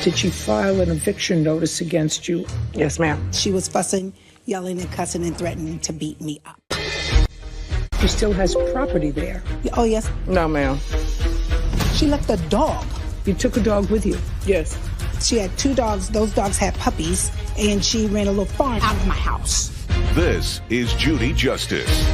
did she file an eviction notice against you? Yes, ma'am. She was fussing, yelling, and cussing and threatening to beat me up. She still has property there. Oh, yes. No, ma'am. She left a dog. You took a dog with you? Yes. She had 2 dogs. Those dogs had puppies, and she ran a little farm out of my house. This is Judy Justice.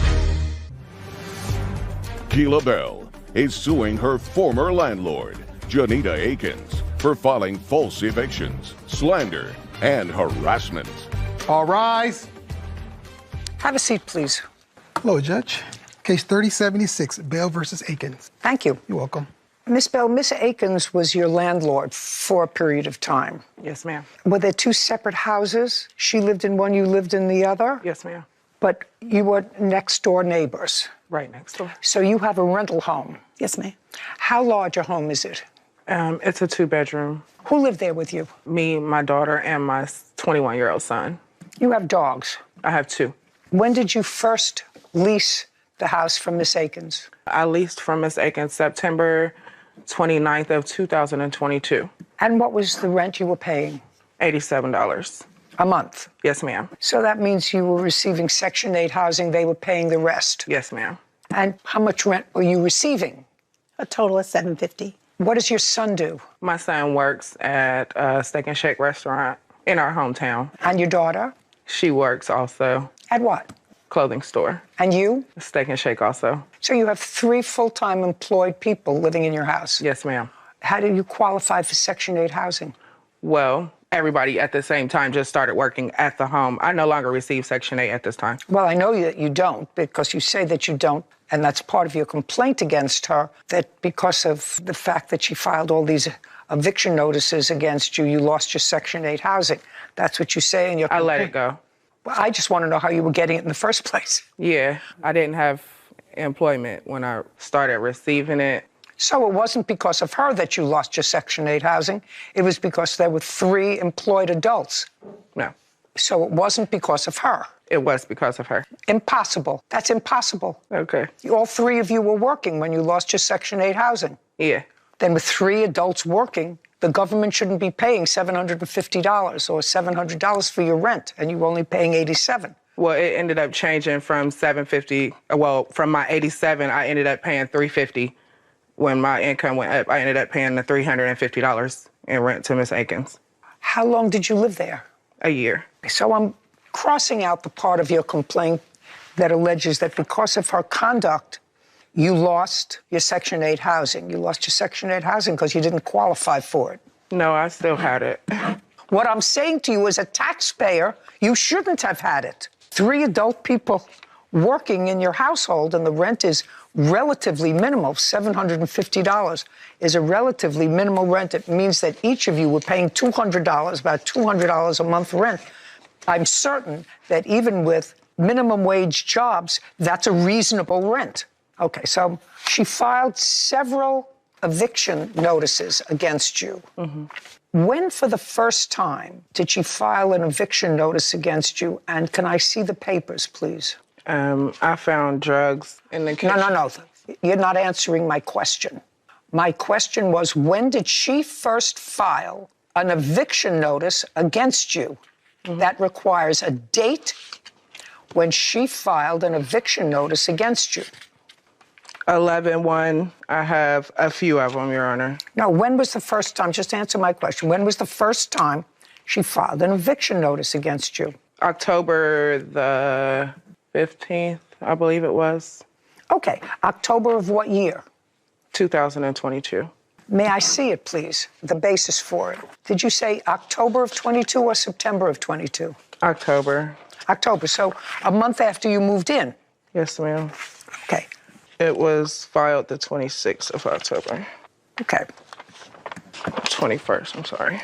Keila Bell is suing her former landlord, Janita Akins, for filing false evictions, slander, and harassment. All rise. Have a seat, please. Hello, Judge. Case 3076, Bell versus Akins. Thank you. You're welcome. Miss Bell, Miss Akins was your landlord for a period of time. Yes, ma'am. Were there 2 separate houses? She lived in one, you lived in the other? Yes, ma'am. But you were next door neighbors? Right next door. So you have a rental home? Yes, ma'am. How large a home is it? It's a 2-bedroom. Who lived there with you? Me, my daughter, and my 21-year-old son. You have dogs? I have 2. When did you first lease the house from Miss Akins? I leased from Miss Akins September 29th of 2022. And what was the rent you were paying? $87. A month? Yes, ma'am. So that means you were receiving Section 8 housing, they were paying the rest? Yes, ma'am. And how much rent were you receiving? A total of $750. What does your son do? My son works at a Steak and Shake restaurant in our hometown. And your daughter? She works also. At what? Clothing store. And you? Steak and Shake also. So you have 3 full-time employed people living in your house? Yes, ma'am. How do you qualify for Section 8 housing? Well, everybody at the same time just started working at the home. I no longer receive Section 8 at this time. Well, I know that you don't, because you say that you don't, and that's part of your complaint against her, that because of the fact that she filed all these eviction notices against you, you lost your Section 8 housing. That's what you say in your complaint. I let it go. Well, I just want to know how you were getting it in the first place. Yeah, I didn't have employment when I started receiving it. So it wasn't because of her that you lost your Section 8 housing. It was because there were 3 employed adults. No. So it wasn't because of her. It was because of her. Impossible. That's impossible. Okay. All 3 of you were working when you lost your Section 8 housing. Yeah. Then with 3 adults working, the government shouldn't be paying $750 or $700 for your rent, and you're only paying $87. Well, it ended up changing from $750. Well, from my $87, I ended up paying $350. When my income went up, I ended up paying the $350 in rent to Miss Akins. How long did you live there? A year. So I'm crossing out the part of your complaint that alleges that because of her conduct, you lost your Section 8 housing. You lost your Section 8 housing because you didn't qualify for it. No, I still had it. What I'm saying to you as a taxpayer, you shouldn't have had it. 3 adult people working in your household, and the rent is relatively minimal. $750 is a relatively minimal rent. It means that each of you were paying $200, about $200 a month rent. I'm certain that even with minimum wage jobs, that's a reasonable rent. Okay, so she filed several eviction notices against you. Mm-hmm. When, for the first time, did she file an eviction notice against you? And can I see the papers, please? I found drugs in the kitchen. No. You're not answering my question. My question was, when did she first file an eviction notice against you? Mm-hmm. That requires a date when she filed an eviction notice against you. 11/1. I have a few of them, Your Honor. No, when was the first time? Just answer my question. When was the first time she filed an eviction notice against you? October the 15th, I believe it was. Okay. October of what year? 2022. May I see it, please? The basis for it. Did you say October of 22 or September of 22? October. October. So a month after you moved in? Yes, ma'am. Okay. It was filed the 26th of October. Okay. 21st, I'm sorry.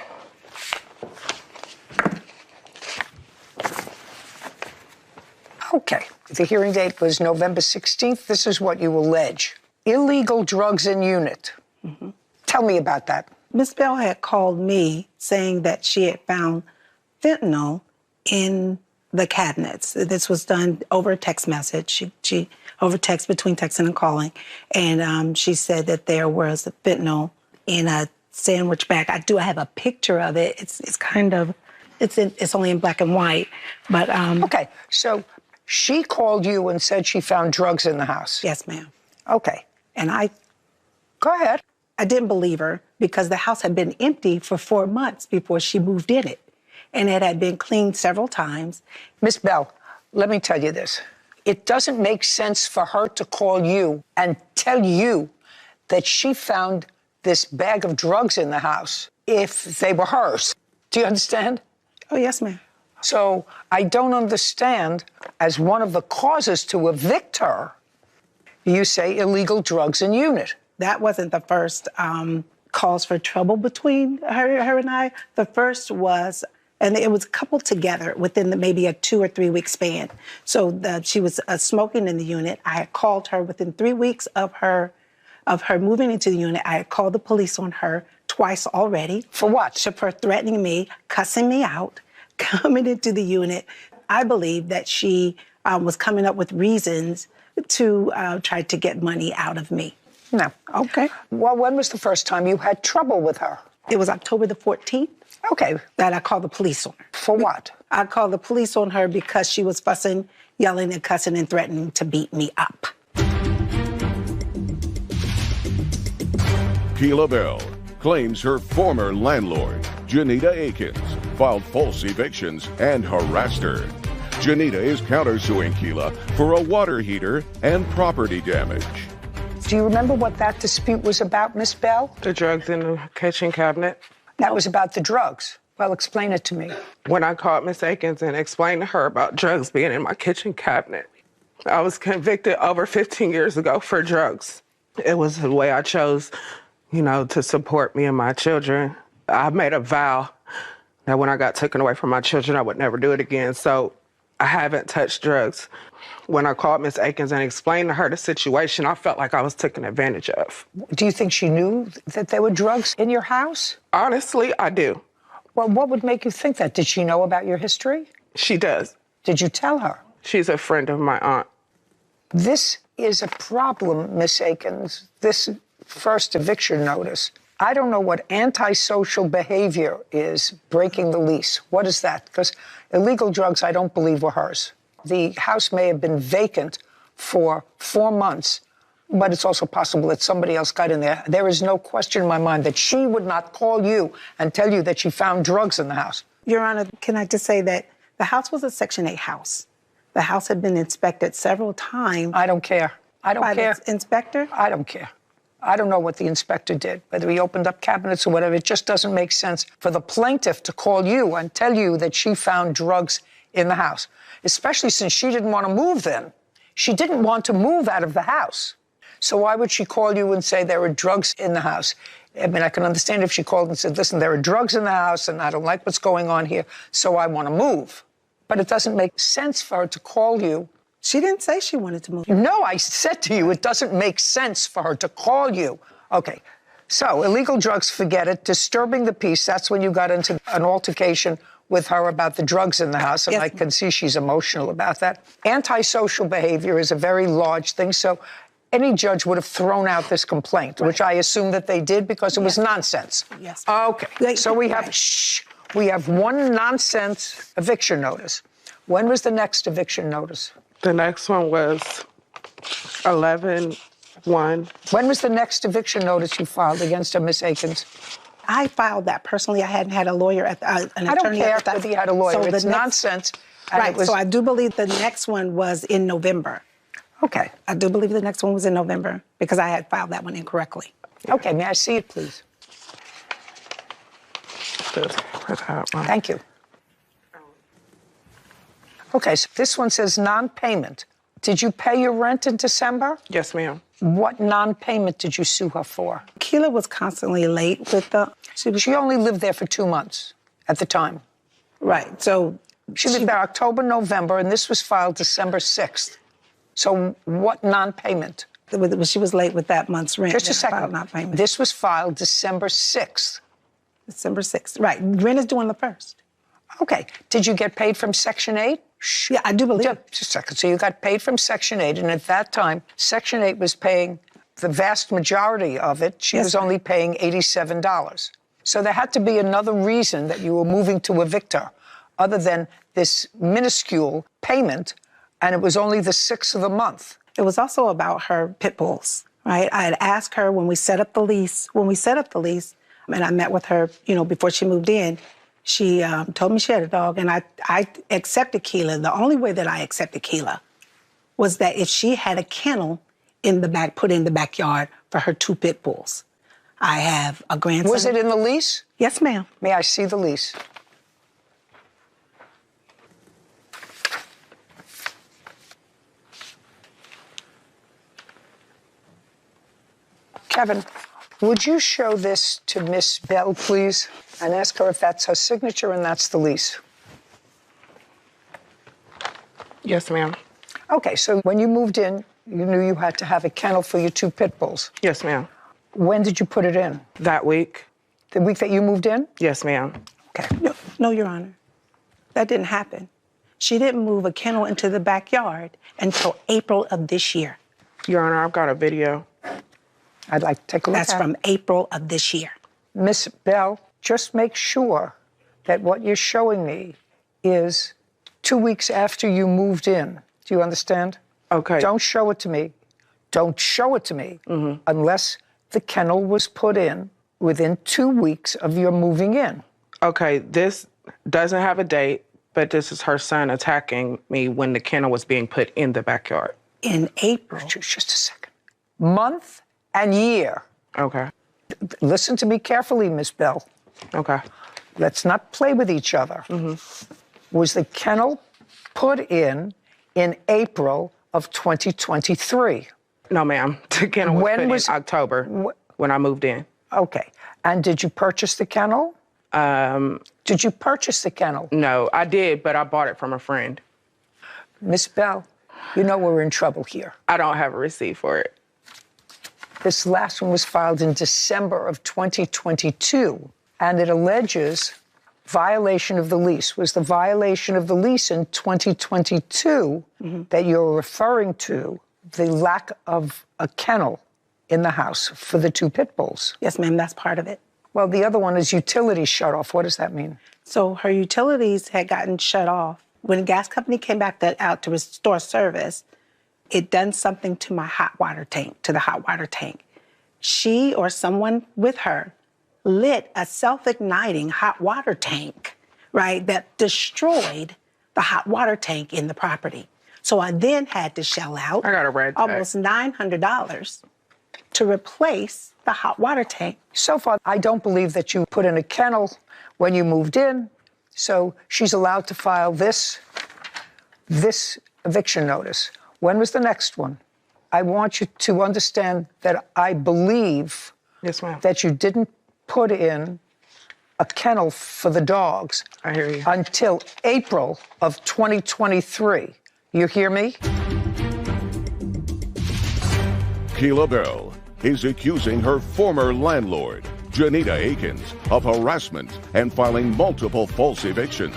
Okay. The hearing date was November 16th. This is what you allege. Illegal drugs in unit. Mm-hmm. Tell me about that. Miss Bell had called me saying that she had found fentanyl in the cabinets. This was done over a text message. She over text, between texting and calling. And she said that there was fentanyl in a sandwich bag. I have a picture of it. It's only in black and white, but Okay, so she called you and said she found drugs in the house. yes, ma'am. Okay, And go ahead. I didn't believe her because the house had been empty for 4 months before she moved in it, and it had been cleaned several times. Miss Bell, let me tell you this. It doesn't make sense for her to call you and tell you that she found this bag of drugs in the house if they were hers. Do you understand? Oh, yes, ma'am. So I don't understand, as one of the causes to evict her, you say illegal drugs in unit. That wasn't the first cause for trouble between her and I. The first was, and it was coupled together within maybe a 2 or 3 week span. So she was smoking in the unit. I had called her within 3 weeks of her moving into the unit. I had called the police on her twice already. For what? For threatening me, cussing me out, coming into the unit. I believe that she was coming up with reasons to try to get money out of me. No. Okay. Well, when was the first time you had trouble with her? It was October the 14th. Okay. That I called the police on her. For what? I called the police on her because she was fussing, yelling, and cussing and threatening to beat me up. Keila Bell claims her former landlord, Janita Akins, filed false evictions and harassed her. Janita is countersuing Keila for a water heater and property damage. Do you remember what that dispute was about, Miss Bell? The drugs in the kitchen cabinet. That was about the drugs. Well, explain it to me. When I called Miss Akins and explained to her about drugs being in my kitchen cabinet, I was convicted over 15 years ago for drugs. It was the way I chose, to support me and my children. I made a vow that when I got taken away from my children, I would never do it again. So I haven't touched drugs. When I called Miss Akins and explained to her the situation, I felt like I was taken advantage of. Do you think she knew that there were drugs in your house? Honestly, I do. Well, what would make you think that? Did she know about your history? She does. Did you tell her? She's a friend of my aunt. This is a problem, Miss Akins, this first eviction notice. I don't know what antisocial behavior is, breaking the lease. What is that? Because illegal drugs, I don't believe, were hers. The house may have been vacant for 4 months, but it's also possible that somebody else got in there. There is no question in my mind that she would not call you and tell you that she found drugs in the house. Your Honor, can I just say that the house was a Section 8 house. The house had been inspected several times. I don't care. I don't care. By the inspector? I don't care. I don't know what the inspector did, whether he opened up cabinets or whatever. It just doesn't make sense for the plaintiff to call you and tell you that she found drugs in the house, especially since she didn't want to move then. She didn't want to move out of the house. So why would she call you and say there were drugs in the house? I mean, I can understand if she called and said, listen, there are drugs in the house and I don't like what's going on here, so I want to move. But it doesn't make sense for her to call you. She didn't say she wanted to move. No, I said to you, it doesn't make sense for her to call you. Okay, so illegal drugs, forget it. Disturbing the peace, that's when you got into an altercation with her about the drugs in the house, and yes, I can see she's emotional about that. Antisocial behavior is a very large thing, so any judge would have thrown out this complaint, which I assume that they did because it was nonsense. Yes. Okay, so we have one nonsense eviction notice. When was the next eviction notice? The next one was 11/1. When was the next eviction notice you filed against her, Miss Akins? I filed that personally. I hadn't had a lawyer an attorney I don't care at the time. if you had a lawyer. So it's nonsense. And right, so I do believe the next one was in November. Okay. I do believe the next one was in November because I had filed that one incorrectly. Okay, may I see it, please? Thank you. Okay, so this one says non-payment. Did you pay your rent in December? Yes, ma'am. What non-payment did you sue her for? Keila was constantly late with the... She only lived there for 2 months at the time. Right, so... She lived there October, November, and this was filed December 6th. So what non-payment? She was late with that month's rent. Just a second. Non-payment. This was filed December 6th. December 6th, right. Rent is due on the 1st. Okay. Did you get paid from Section 8? Yeah, I do believe. Just a second. So you got paid from Section 8, and at that time, Section 8 was paying the vast majority of it, she was only paying $87. So there had to be another reason that you were moving to evict her, other than this minuscule payment, and it was only the 6th of the month. It was also about her pit bulls, right? I had asked her when we set up the lease, and I met with her, before she moved in, she told me she had a dog, and I accepted Keela. The only way that I accepted Keela was that if she had a kennel put in the backyard for her 2 pit bulls. I have a grandson. Was it in the lease? Yes, ma'am. May I see the lease? Kevin, would you show this to Miss Bell, please, and ask her if that's her signature and that's the lease? Yes, ma'am. Okay, so when you moved in, you knew you had to have a kennel for your 2 pit bulls. Yes, ma'am. When did you put it in? That week. The week that you moved in? Yes, ma'am. Okay. No, Your Honor. That didn't happen. She didn't move a kennel into the backyard until April of this year. Your Honor, I've got a video. I'd like to take a look That's at from April of this year. Miss Bell, just make sure that what you're showing me is 2 weeks after you moved in. Do you understand? Okay. Don't show it to me. Don't show it to me unless the kennel was put in within 2 weeks of your moving in. Okay, this doesn't have a date, but this is her son attacking me when the kennel was being put in the backyard. In April. Just a second. Month and year. Okay. Listen to me carefully, Miss Bell. Okay. Let's not play with each other. Was the kennel put in April of 2023? No, ma'am. The kennel was put in October when I moved in. Okay. And did you purchase the kennel? Did you purchase the kennel? No, I did, but I bought it from a friend. Miss Bell, you know we're in trouble here. I don't have a receipt for it. This last one was filed in December of 2022, and it alleges violation of the lease. Was the violation of the lease in 2022 that you're referring to the lack of a kennel in the house for the 2 pit bulls? Yes, ma'am, that's part of it. Well, the other one is utilities shut off. What does that mean? So her utilities had gotten shut off. When the gas company came back out to restore service, it done something to my hot water tank, to the hot water tank. She or someone with her lit a self-igniting hot water tank, right, that destroyed the hot water tank in the property. So I then had to shell out I got a red tag. almost $900 to replace the hot water tank. So far, I don't believe that you put in a kennel when you moved in, so she's allowed to file this eviction notice. When was the next one? I want you to understand that I believe Yes, ma'am. that you didn't put in a kennel for the dogs I hear you. until April of 2023. You hear me? Keela Bell is accusing her former landlord, Janita Akins, of harassment and filing multiple false evictions.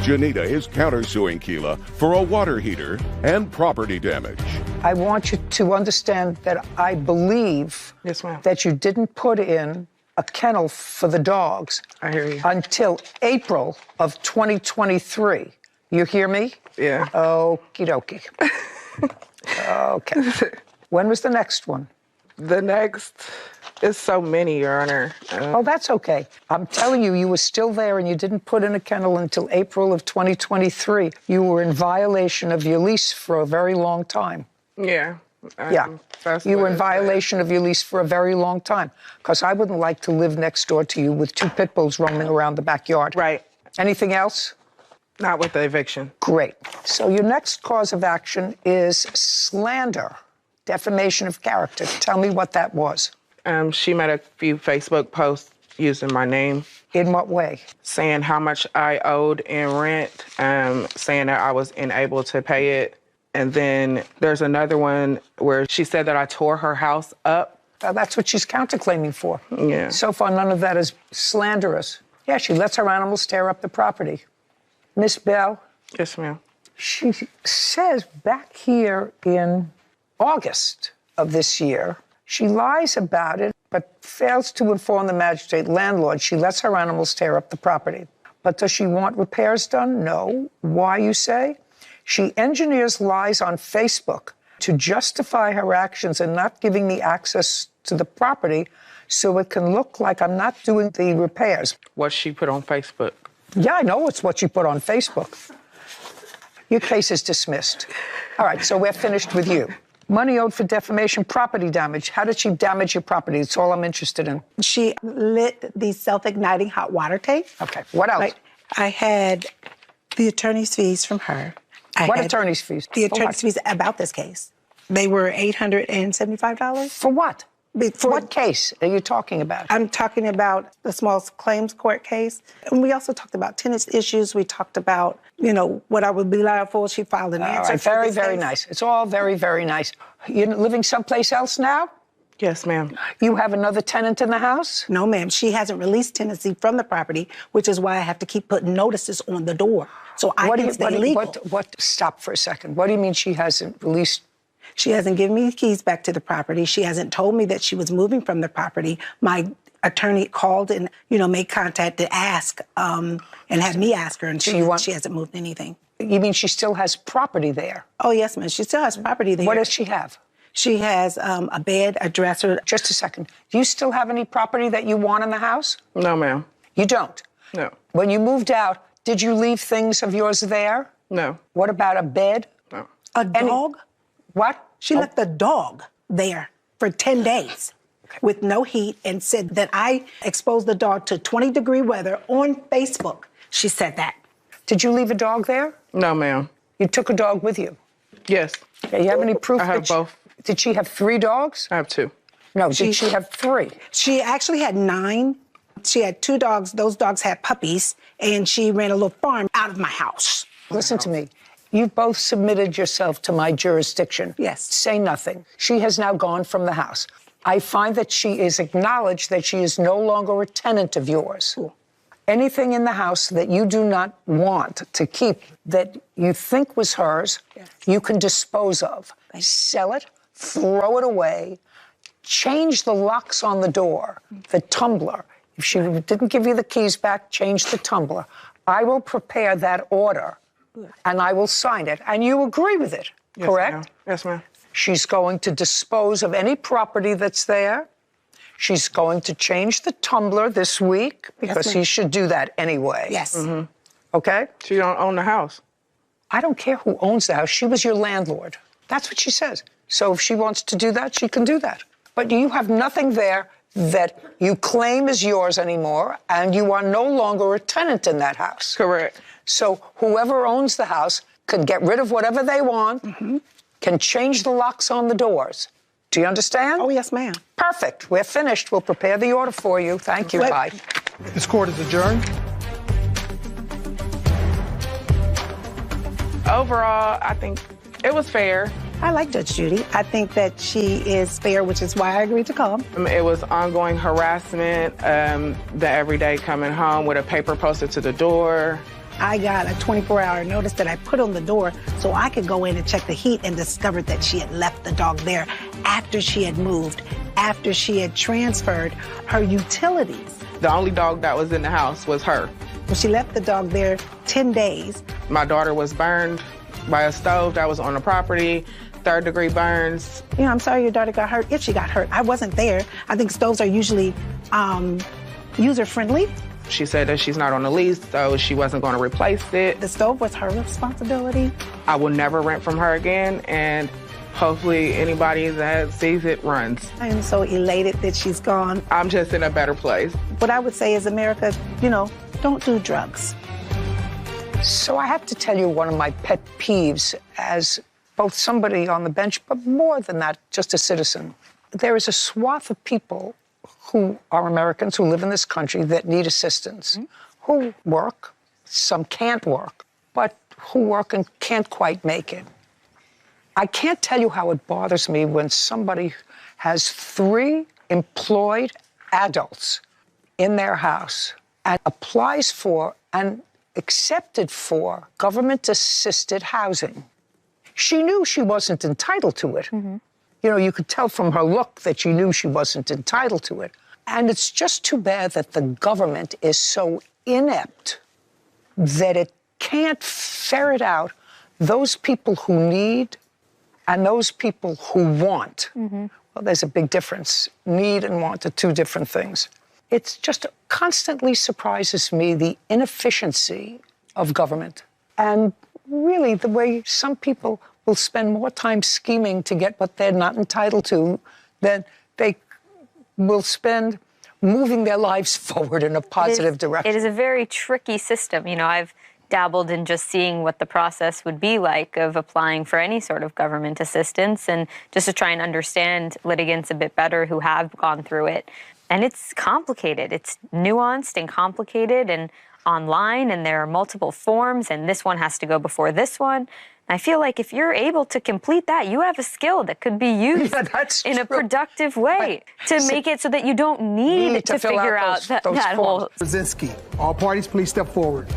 Janita is countersuing Keela for a water heater and property damage. I want you to understand that I believe Yes, ma'am. that you didn't put in a kennel for the dogs I hear you. until April of 2023. You hear me? Yeah. Okie dokie. Okay. When was the next one? The next is so many, Your Honor. Oh, that's okay. I'm telling you, you were still there and you didn't put in a kennel until April of 2023. You were in violation of your lease for a very long time. Yeah. Yeah. That's You what were in it violation of your lease for a very long time. Because I wouldn't like to live next door to you with 2 pit bulls roaming around the backyard. Right. Anything else? Not with the eviction. Great. So your next cause of action is slander, defamation of character. Tell me what that was. She made a few Facebook posts using my name, In what way? saying how much I owed in rent, saying that I was unable to pay it. And then there's another one where she said that I tore her house up. That's what she's counterclaiming for. Yeah. So far, none of that is slanderous. Yeah, she lets her animals tear up the property. Miss Bell, Yes, ma'am. she says back here in August of this year, She lies about it, but fails to inform the magistrate landlord she lets her animals tear up the property. But does she want repairs done? No. Why, you say? She engineers lies on Facebook to justify her actions in not giving me access to the property so it can look like I'm not doing the repairs. What she put on Facebook? Yeah, I know it's what you put on Facebook. Your case is dismissed. All right, so we're finished with you. Money owed for defamation, property damage. How did she damage your property? That's all I'm interested in. She lit the self-igniting hot water tank. Okay, what else? Like, I had the attorney's fees from her. What attorney's fees? The For attorney's what? fees about this case. They were $875. For what? For What case are you talking about? I'm talking about the small claims court case. And we also talked about tenants issues. We talked about, what I would be liable for. She filed an answer. All right, very, very nice. It's all very, very nice. You're living someplace else now? Yes, ma'am. You have another tenant in the house? No, ma'am. She hasn't released tenancy from the property, which is why I have to keep putting notices on the door. So I can stay legal. Stop for a second. What do you mean she hasn't released? She hasn't given me the keys back to the property. She hasn't told me that she was moving from the property. My attorney called and, made contact to ask and had me ask her, and she hasn't moved anything. You mean she still has property there? Oh, yes, ma'am. She still has property there. What does she have? She has a bed, a dresser. Just a second. Do you still have any property that you want in the house? No, ma'am. You don't? No. When you moved out, did you leave things of yours there? No. What about a bed? No. A dog? What? She left the dog there for 10 days with no heat and said that I exposed the dog to 20-degree weather on Facebook. She said that. Did you leave a dog there? No, ma'am. You took a dog with you? Yes. Okay, you have any proof? I have both. Did she have 3 dogs? I have 2. No, did she have 3? She actually had 9. She had 2 dogs. Those dogs had puppies, and she ran a little farm out of my house. Listen to me. You've both submitted yourself to my jurisdiction. Yes. Say nothing. She has now gone from the house. I find that she is acknowledged that she is no longer a tenant of yours. Cool. Anything in the house that you do not want to keep, that you think was hers, you can dispose of. Sell it, throw it away, change the locks on the door, the tumbler. If she didn't give you the keys back, change the tumbler. I will prepare that order, and I will sign it. And you agree with it, Yes, correct? Ma'am. Yes, ma'am. She's going to dispose of any property that's there. She's going to change the tumbler this week, because he should do that anyway. Yes. Mm-hmm. Okay? She don't own the house. I don't care who owns the house. She was your landlord. That's what she says. So if she wants to do that, she can do that. But you have nothing there that you claim is yours anymore, and you are no longer a tenant in that house. Correct. So whoever owns the house can get rid of whatever they want, can change the locks on the doors. Do you understand? Oh, yes, ma'am. Perfect. We're finished. We'll prepare the order for you. Thank you. Bye. This court is adjourned. Overall, I think it was fair. I like Judge Judy. I think that she is fair, which is why I agreed to come. It was ongoing harassment, the everyday coming home with a paper posted to the door. I got a 24-hour notice that I put on the door so I could go in and check the heat, and discovered that she had left the dog there after she had moved, after she had transferred her utilities. The only dog that was in the house was her. Well, she left the dog there 10 days. My daughter was burned by a stove that was on the property, 3rd-degree burns. I'm sorry your daughter got hurt, if she got hurt. I wasn't there. I think stoves are usually user-friendly. She said that she's not on the lease, so she wasn't going to replace it. The stove was her responsibility. I will never rent from her again, and hopefully anybody that sees it runs. I am so elated that she's gone. I'm just in a better place. What I would say is, America, don't do drugs. So I have to tell you one of my pet peeves as both somebody on the bench, but more than that, just a citizen. There is a swath of people who are Americans who live in this country that need assistance, who work, some can't work, but who work and can't quite make it. I can't tell you how it bothers me when somebody has 3 employed adults in their house and applies for and accepted for government-assisted housing. She knew she wasn't entitled to it, You know, you could tell from her look that she knew she wasn't entitled to it. And it's just too bad that the government is so inept that it can't ferret out those people who need and those people who want. Well, there's a big difference. Need and want are two different things. It just constantly surprises me, the inefficiency of government. And really the way some people will spend more time scheming to get what they're not entitled to than they will spend moving their lives forward in a positive direction. It is a very tricky system. You know, I've dabbled in just seeing what the process would be like of applying for any sort of government assistance and just to try and understand litigants a bit better who have gone through it. And it's complicated. It's nuanced and complicated and online, and there are multiple forms, and this one has to go before this one. I feel like if you're able to complete that, you have a skill that could be used in a productive way to make it so that you don't need to figure out that whole... Brzezinski, all parties please step forward.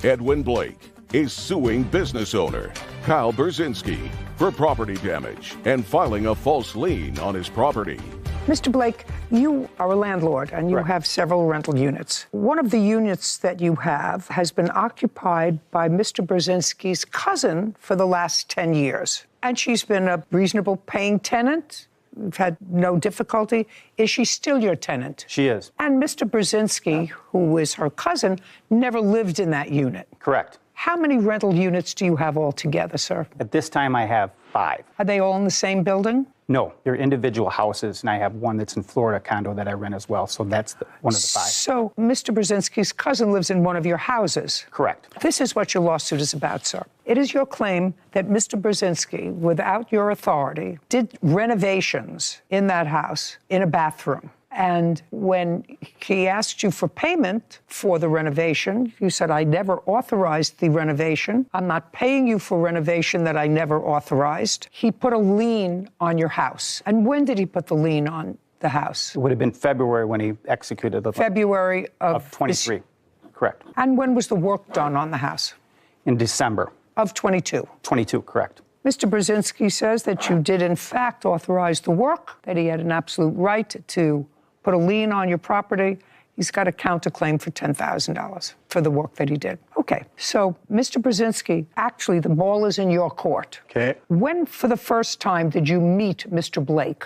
Edwin Blake is suing business owner Kyle Brzezinski for property damage and filing a false lien on his property. Mr. Blake, you are a landlord and you have several rental units. One of the units that you have has been occupied by Mr. Brzezinski's cousin for the last 10 years. And she's been a reasonable paying tenant. We've had no difficulty. Is she still your tenant? She is. And Mr. Brzezinski, who is her cousin, never lived in that unit. Correct. How many rental units do you have altogether, sir? At this time, I have 5. Are they all in the same building? No, they're individual houses, and I have one that's in Florida, condo that I rent as well, so that's one of the 5. So Mr. Brzezinski's cousin lives in one of your houses? Correct. This is what your lawsuit is about, sir. It is your claim that Mr. Brzezinski, without your authority, did renovations in that house in a bathroom. And when he asked you for payment for the renovation, you said, I never authorized the renovation. I'm not paying you for renovation that I never authorized. He put a lien on your house. And when did he put the lien on the house? It would have been February when he executed the... February of 23. Correct. And when was the work done on the house? In December. Of 22. 22, correct. Mr. Brzezinski says that you did, in fact, authorize the work, that he had an absolute right to put a lien on your property. He's got a counterclaim for $10,000 for the work that he did. Okay, so Mr. Brzezinski, actually the ball is in your court. Okay. When for the first time did you meet Mr. Blake?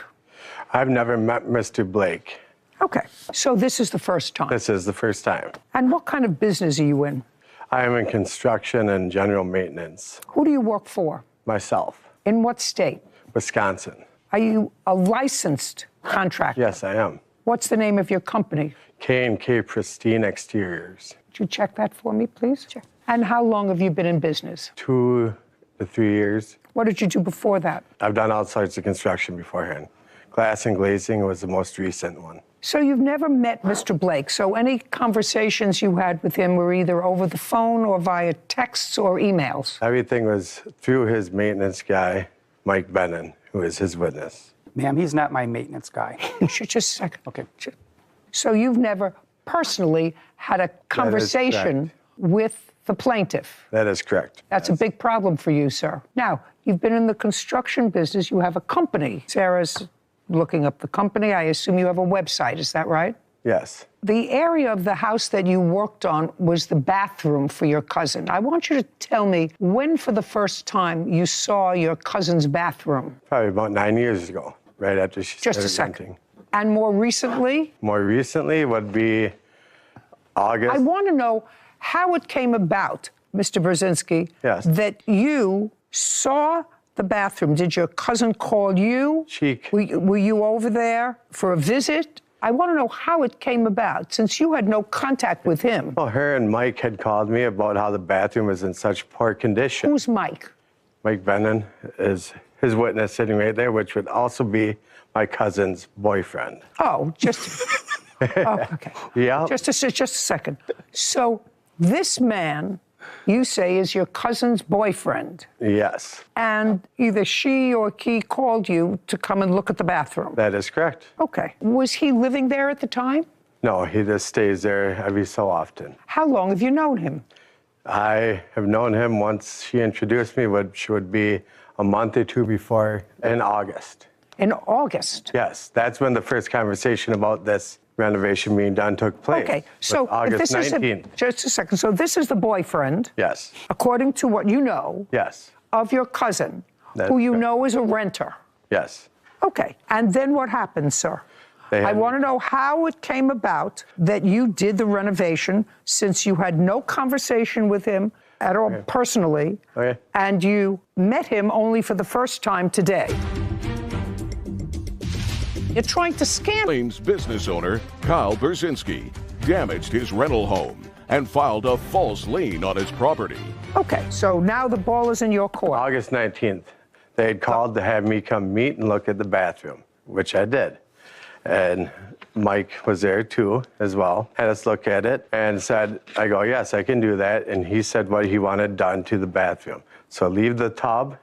I've never met Mr. Blake. Okay, so this is the first time. This is the first time. And what kind of business are you in? I am in construction and general maintenance. Who do you work for? Myself. In what state? Wisconsin. Are you a licensed contractor? Yes, I am. What's the name of your company? K&K Pristine Exteriors. Could you check that for me, please? Sure. And how long have you been in business? 2 to 3 years. What did you do before that? I've done all sorts of construction beforehand. Glass and glazing was the most recent one. So you've never met Mr. Blake. So any conversations you had with him were either over the phone or via texts or emails? Everything was through his maintenance guy, Mike Bennon, who is his witness. Ma'am, he's not my maintenance guy. Just a second. Okay. So you've never personally had a conversation with the plaintiff? That is correct. That's a big problem for you, sir. Now, you've been in the construction business. You have a company. Sarah's looking up the company. I assume you have a website. Is that right? Yes. The area of the house that you worked on was the bathroom for your cousin. I want you to tell me when for the first time you saw your cousin's bathroom. Probably about 9 years ago, right after she started Just a second. renting. And more recently? More recently would be August. I want to know how it came about, Mr. Brzezinski, Yes. that you saw the bathroom. Did your cousin call you? Were you over there for a visit? I want to know how it came about, since you had no contact with him. Well, her and Mike had called me about how the bathroom was in such poor condition. Who's Mike? Mike Bennon is his witness sitting right there, which would also be my cousin's boyfriend. Oh, just... oh, okay. Yeah. Just a second. So this man, you say, is your cousin's boyfriend. Yes. And either she or he called you to come and look at the bathroom. That is correct. Okay. Was he living there at the time? No, he just stays there every so often. How long have you known him? I have known him once she introduced me, which would be a month or two before, in August. In August? Yes, that's when the first conversation about this renovation being done took place. Okay, so if August this is 19th. just a second. So this is the boyfriend, Yes. according to what you know, Yes. of your cousin, That's who you correct. know is a renter. Yes. Okay, and then what happened, sir? They I had- want to know how it came about that you did the renovation, since you had no conversation with him at all personally, Okay. and you met him only for the first time today. You're trying to scam. Claims business owner Kyle Berzinski damaged his rental home and filed a false lien on his property. Okay, so now the ball is in your court. August 19th, they had called to have me come meet and look at the bathroom, which I did. And Mike was there too, as well. Had us look at it and said, I go, yes, I can do that. And he said what he wanted done to the bathroom. So leave the tub.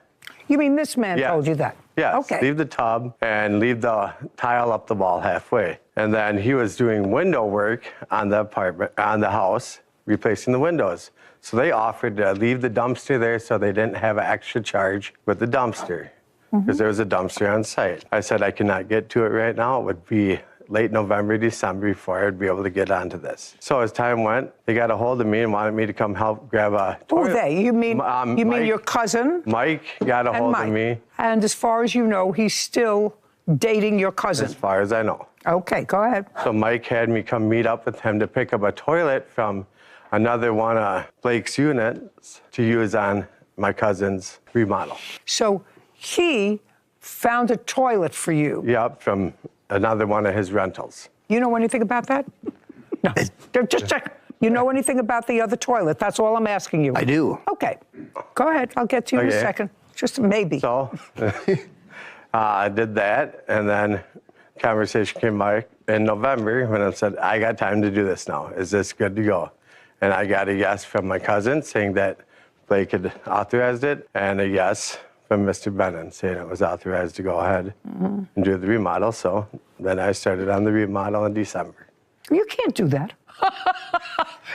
You mean this man Yeah. told you that? Yes, Okay. leave the tub and leave the tile up the wall halfway. And then he was doing window work on the apartment, on the house, replacing the windows. So they offered to leave the dumpster there so they didn't have an extra charge with the dumpster, because there was a dumpster on site. I said I cannot get to it right now. It would be late November, December before I'd be able to get onto this. So as time went, they got a hold of me and wanted me to come help grab a Who toilet. they? You mean Mike- your cousin? Mike got a And hold Mike. of me, And as far as you know, he's still dating your cousin. as far as I know. Okay, go ahead. So Mike had me come meet up with him to pick up a toilet from another one of Blake's units to use on my cousin's remodel. So he found a toilet for you. Yep, from another one of his rentals. You know anything about that? No. Just check. You know anything about the other toilet? That's all I'm asking you. I do. Okay. Go ahead. I'll get to you in a Okay. second. Just maybe. So I did that, and then conversation came back in November when I said, I got time to do this now. Is this good to go? And I got a yes from my cousin saying that Blake had authorized it, and a yes from Mr. Bennett saying it was authorized to go ahead and do the remodel. So then I started on the remodel in December. You can't do that.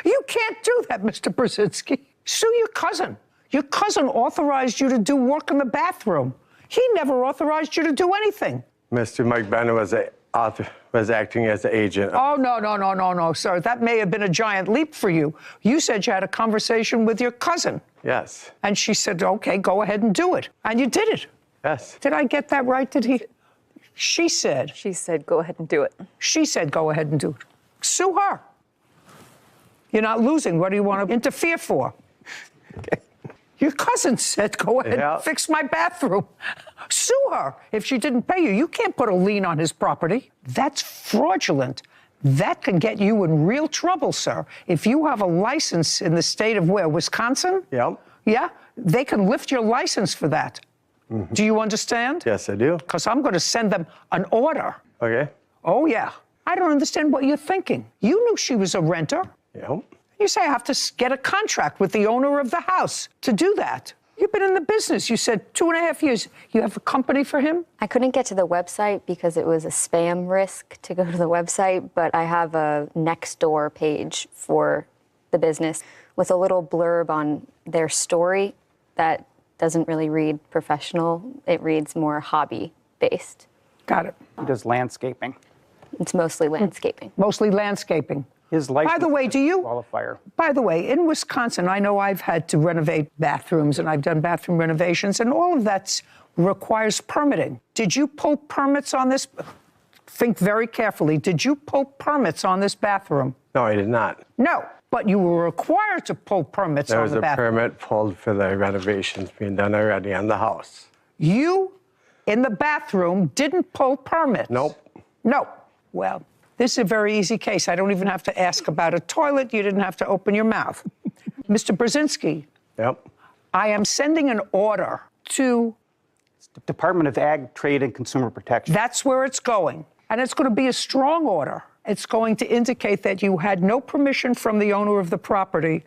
You can't do that, Mr. Brzezinski. Sue your cousin. Your cousin authorized you to do work in the bathroom. He never authorized you to do anything. Mr. Mike Bennett was acting as the agent. Oh, no, sir. That may have been a giant leap for you. You said you had a conversation with your cousin. Yes, And she said, okay, go ahead and do it. And you did it. yes. Did I get that right? Did he? She said, Go ahead and do it. she said, go ahead and do it. Sue her. You're not losing. What do you want to interfere for? Your cousin said, go ahead Yeah. and fix my bathroom. Sue her if she didn't pay you. You can't put a lien on his property. That's fraudulent. That can get you in real trouble, sir. If you have a license in the state of where, Wisconsin? Yep. Yeah? They can lift your license for that. Do you understand? Yes, I do. Because I'm going to send them an order. Okay. Oh, yeah. I don't understand what you're thinking. You knew she was a renter. Yep. You say I have to get a contract with the owner of the house to do that. You've been in the business. You said 2.5 years. You have a company for him? I couldn't get to the website because it was a spam risk to go to the website, but I have a Nextdoor page for the business with a little blurb on their story that doesn't really read professional. It reads more hobby-based. Got it. He does landscaping. It's mostly landscaping. Mostly landscaping. His license By the way, do you? Qualifier. By the way, in Wisconsin, I know I've had to renovate bathrooms and I've done bathroom renovations, and all of that requires permitting. Did you pull permits on this? Think very carefully. Did you pull permits on this bathroom? No, I did not. No, but you were required to pull permits There on was the a bathroom. permit pulled for the renovations being done already on the house. You, in the bathroom, didn't pull permits? Nope. No. Well, this is a very easy case. I don't even have to ask about a toilet. You didn't have to open your mouth. Mr. Brzezinski, Yep. I am sending an order to, Department of Ag, Trade, and Consumer Protection. that's where it's going. And it's going to be a strong order. It's going to indicate that you had no permission from the owner of the property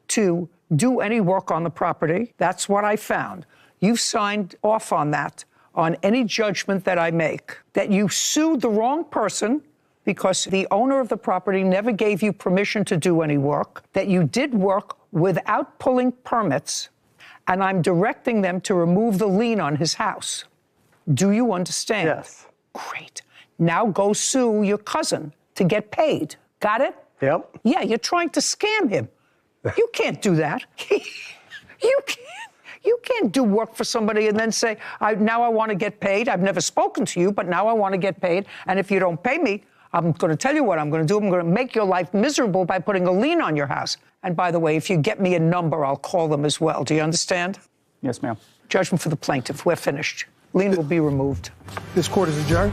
to do any work on the property. That's what I found. You've signed off on that, on any judgment that I make, that you sued the wrong person because the owner of the property never gave you permission to do any work, that you did work without pulling permits, and I'm directing them to remove the lien on his house. Do you understand? Yes. Great. Now go sue your cousin to get paid. Got it? Yep. Yeah, you're trying to scam him. You can't do that. You can't do work for somebody and then say, now I want to get paid. I've never spoken to you, but now I want to get paid. And if you don't pay me, I'm going to tell you what I'm going to do. I'm going to make your life miserable by putting a lien on your house. And by the way, if you get me a number, I'll call them as well. Do you understand? Yes, ma'am. Judgment for the plaintiff. We're finished. Lien will be removed. This court is adjourned.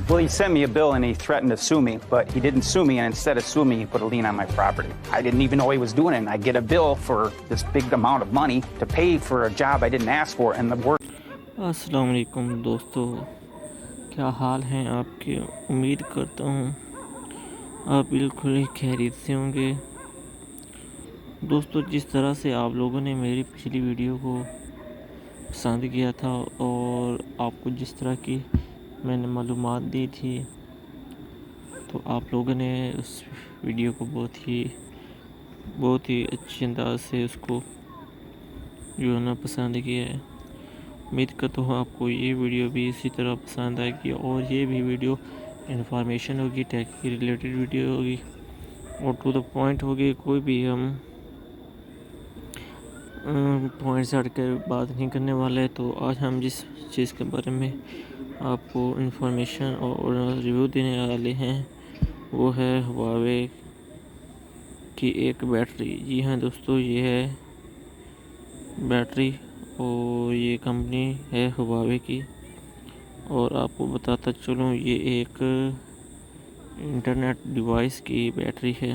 Well, he sent me a bill and he threatened to sue me, but he didn't sue me, and instead of suing me, he put a lien on my property. I didn't even know he was doing it, and I get a bill for this big amount of money to pay for a job I didn't ask for, and the work. अस्सलाम वालेकुम दोस्तों, क्या हाल हैं आपके? उम्मीद करता हूँ आप बिल्कुल ही खैरियत से होंगे। दोस्तों, जिस तरह से आप लोगों ने मेरी पिछली वीडियो को पसंद किया था और आपको जिस तरह की मैंने मालूमात दी थी, तो आप लोगों ने उस वीडियो को बहुत ही अच्छे अंदाज से उसको जो है ना पसंद किया है। उम्मीद करता हूँ आपको ये वीडियो भी इसी तरह पसंद आएगी और ये भी वीडियो इंफॉर्मेशन होगी, टेक की रिलेटेड वीडियो होगी और टू द पॉइंट होगी। कोई भी हम पॉइंट्स हट कर बात नहीं करने वाले। तो आज हम जिस चीज़ के बारे में आपको इंफॉर्मेशन और रिव्यू देने वाले हैं वो है हुआवे की एक बैटरी। जी हाँ दोस्तों, ये है बैटरी और ये कंपनी है हुआवे की। और आपको बताता चलूँ, ये एक इंटरनेट डिवाइस की बैटरी है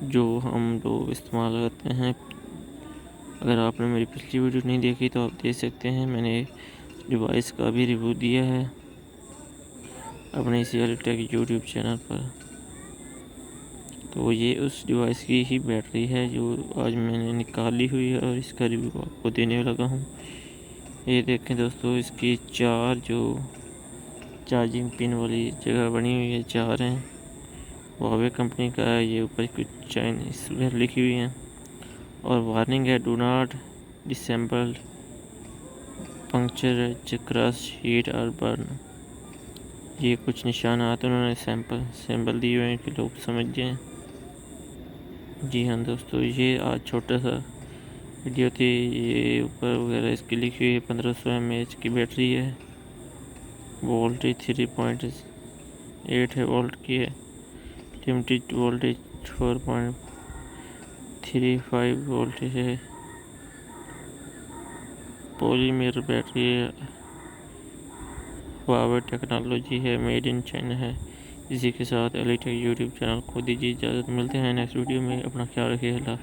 जो हम लोग इस्तेमाल करते हैं। अगर आपने मेरी पिछली वीडियो नहीं देखी तो आप देख सकते हैं, मैंने डिवाइस का भी रिव्यू दिया है अपने इसी टेक यूट्यूब चैनल पर। तो ये उस डिवाइस की ही बैटरी है जो आज मैंने निकाली हुई है और इसका रिव्यू आपको देने लगा हूँ। ये देखें दोस्तों, इसकी चार जो चार्जिंग पिन वाली जगह बनी हुई है, चार हैं। हुआवे कंपनी का है। ये ऊपर कुछ चाइनीज लिखी हुई हैं और वार्निंग है, do not disassemble puncture crush heat और बर्न। ये कुछ निशानात उन्होंने सैंपल दिए हुए हैं कि लोग समझ जाएं। जी हाँ दोस्तों, ये आज छोटा सा वीडियो थी। ये ऊपर वगैरह इसकी लिखी हुई है 1500 mAh की बैटरी है। वोल्टेज 3.8 है वोल्ट की है। लिमिटेड वोल्टेज 4.35 वोल्टेज है। पॉलीमर बैटरी है। हुआवे टेक्नोलॉजी है, मेड इन चाइना है। इसी के साथ टेक यूट्यूब चैनल को दीजिए इजाज़त। मिलते हैं नेक्स्ट वीडियो में। अपना ख्याल रखिए। अल्लाह।